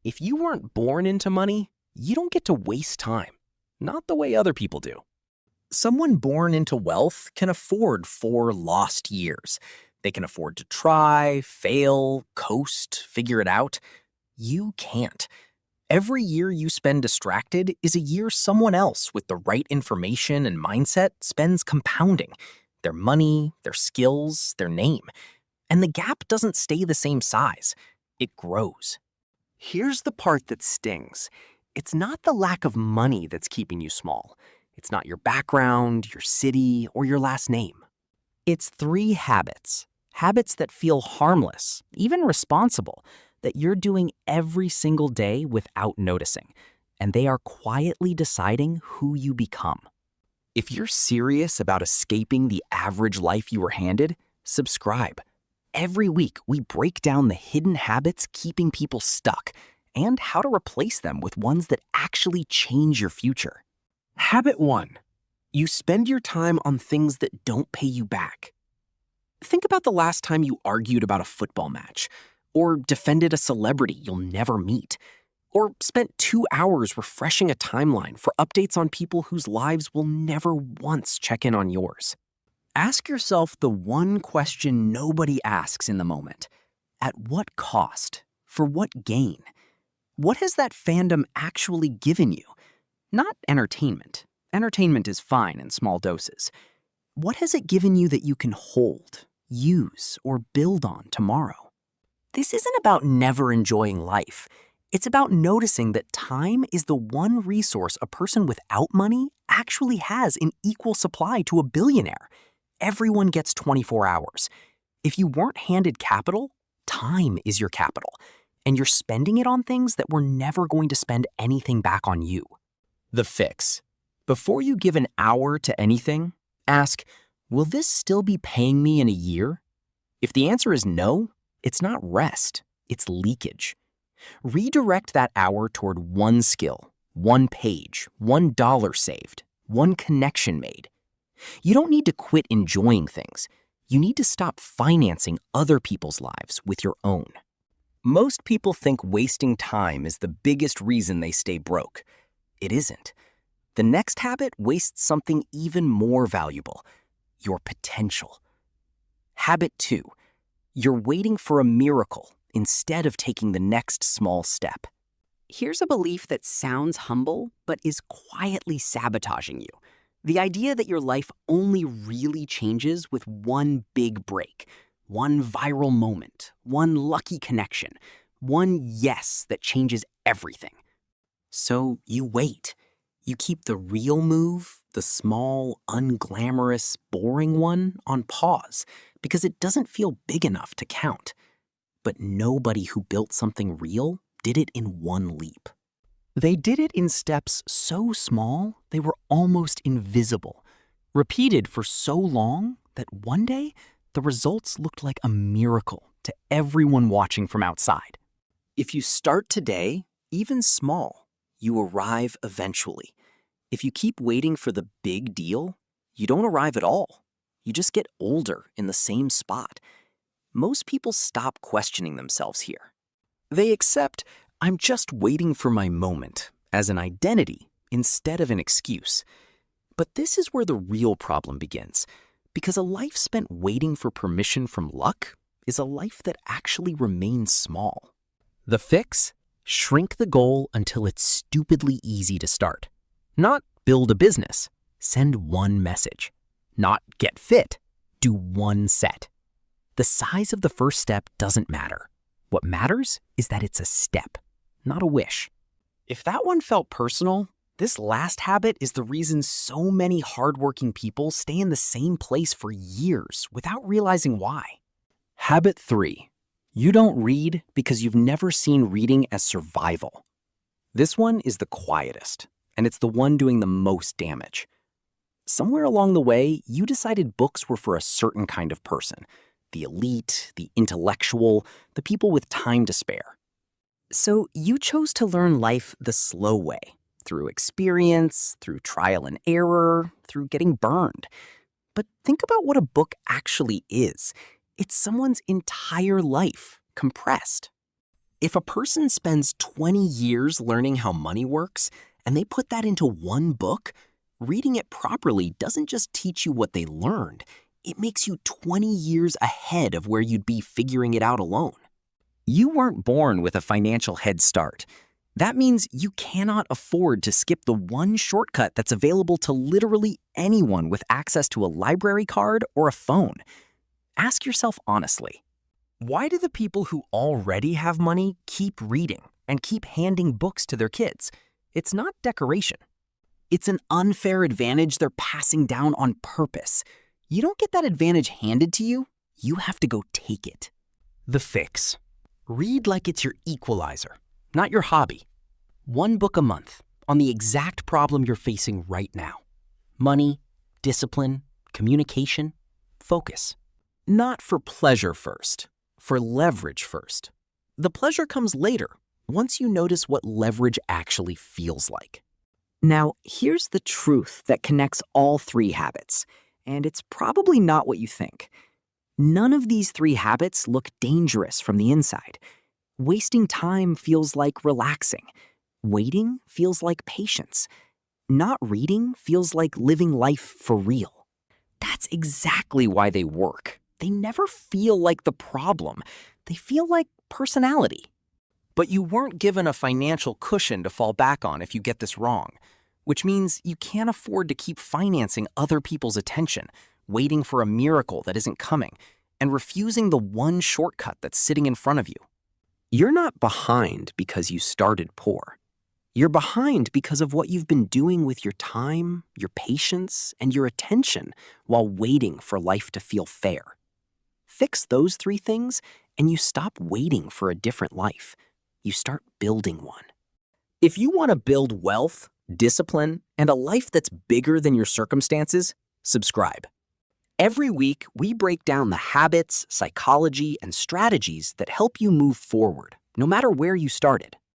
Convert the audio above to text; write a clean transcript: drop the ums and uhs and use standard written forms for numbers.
If you weren't born into money, you don't get to waste time. Not the way other people do. Someone born into wealth can afford 4 lost years. They can afford to try, fail, coast, figure it out. You can't. Every year you spend distracted is a year someone else with the right information and mindset spends compounding. Their money, their skills, their name. And the gap doesn't stay the same size. It grows. Here's the part that stings. It's not the lack of money that's keeping you small. It's not your background, your city, or your last name. It's 3 habits. Habits that feel harmless, even responsible, that you're doing every single day without noticing. And they are quietly deciding who you become. If you're serious about escaping the average life you were handed, subscribe. Every week, we break down the hidden habits keeping people stuck and how to replace them with ones that actually change your future. Habit 1. You spend your time on things that don't pay you back. Think about the last time you argued about a football match, or defended a celebrity you'll never meet, or spent 2 hours refreshing a timeline for updates on people whose lives will never once check in on yours. Ask yourself the one question nobody asks in the moment. At what cost? For what gain? What has that fandom actually given you? Not entertainment. Entertainment is fine in small doses. What has it given you that you can hold, use, or build on tomorrow? This isn't about never enjoying life. It's about noticing that time is the one resource a person without money actually has in equal supply to a billionaire. Everyone gets 24 hours. If you weren't handed capital, time is your capital, and you're spending it on things that were never going to spend anything back on you. The fix. Before you give an hour to anything, ask, will this still be paying me in a year? If the answer is no, it's not rest, it's leakage. Redirect that hour toward one skill, one page, $1 saved, one connection made. You don't need to quit enjoying things. You need to stop financing other people's lives with your own. Most people think wasting time is the biggest reason they stay broke. It isn't. The next habit wastes something even more valuable, your potential. Habit 2. You're waiting for a miracle instead of taking the next small step. Here's a belief that sounds humble, but is quietly sabotaging you. The idea that your life only really changes with one big break, one viral moment, one lucky connection, one yes that changes everything. So you wait. You keep the real move, the small, unglamorous, boring one, on pause because it doesn't feel big enough to count. But nobody who built something real did it in one leap. They did it in steps so small they were almost invisible, repeated for so long that one day the results looked like a miracle to everyone watching from outside. If you start today, even small, you arrive eventually. If you keep waiting for the big deal, you don't arrive at all. You just get older in the same spot. Most people stop questioning themselves here. They accept, I'm just waiting for my moment, as an identity instead of an excuse. But this is where the real problem begins, because a life spent waiting for permission from luck is a life that actually remains small. The fix? Shrink the goal until it's stupidly easy to start. Not build a business, send one message. Not get fit, do one set. The size of the first step doesn't matter. What matters is that it's a step, not a wish. If that one felt personal, this last habit is the reason so many hardworking people stay in the same place for years without realizing why. Habit 3. You don't read because you've never seen reading as survival. This one is the quietest, and it's the one doing the most damage. Somewhere along the way, you decided books were for a certain kind of person. The elite, the intellectual, the people with time to spare. So you chose to learn life the slow way, through experience, through trial and error, through getting burned. But think about what a book actually is. It's someone's entire life compressed. If a person spends 20 years learning how money works and they put that into one book, reading it properly doesn't just teach you what they learned, it makes you 20 years ahead of where you'd be figuring it out alone. You weren't born with a financial head start. That means you cannot afford to skip the one shortcut that's available to literally anyone with access to a library card or a phone. Ask yourself honestly, why do the people who already have money keep reading and keep handing books to their kids? It's not decoration. It's an unfair advantage they're passing down on purpose. You don't get that advantage handed to you. You have to go take it. The fix. Read like it's your equalizer, not your hobby. One book a month on the exact problem you're facing right now. Money, discipline, communication, focus. Not for pleasure first, for leverage first. The pleasure comes later, once you notice what leverage actually feels like. Now, here's the truth that connects all three habits, and it's probably not what you think. None of these three habits look dangerous from the inside. Wasting time feels like relaxing. Waiting feels like patience. Not reading feels like living life for real. That's exactly why they work. They never feel like the problem. They feel like personality. But you weren't given a financial cushion to fall back on if you get this wrong, which means you can't afford to keep financing other people's attention, waiting for a miracle that isn't coming, and refusing the one shortcut that's sitting in front of you. You're not behind because you started poor. You're behind because of what you've been doing with your time, your patience, and your attention while waiting for life to feel fair. Fix those three things, and you stop waiting for a different life. You start building one. If you want to build wealth, discipline, and a life that's bigger than your circumstances, subscribe. Every week, we break down the habits, psychology, and strategies that help you move forward, no matter where you started.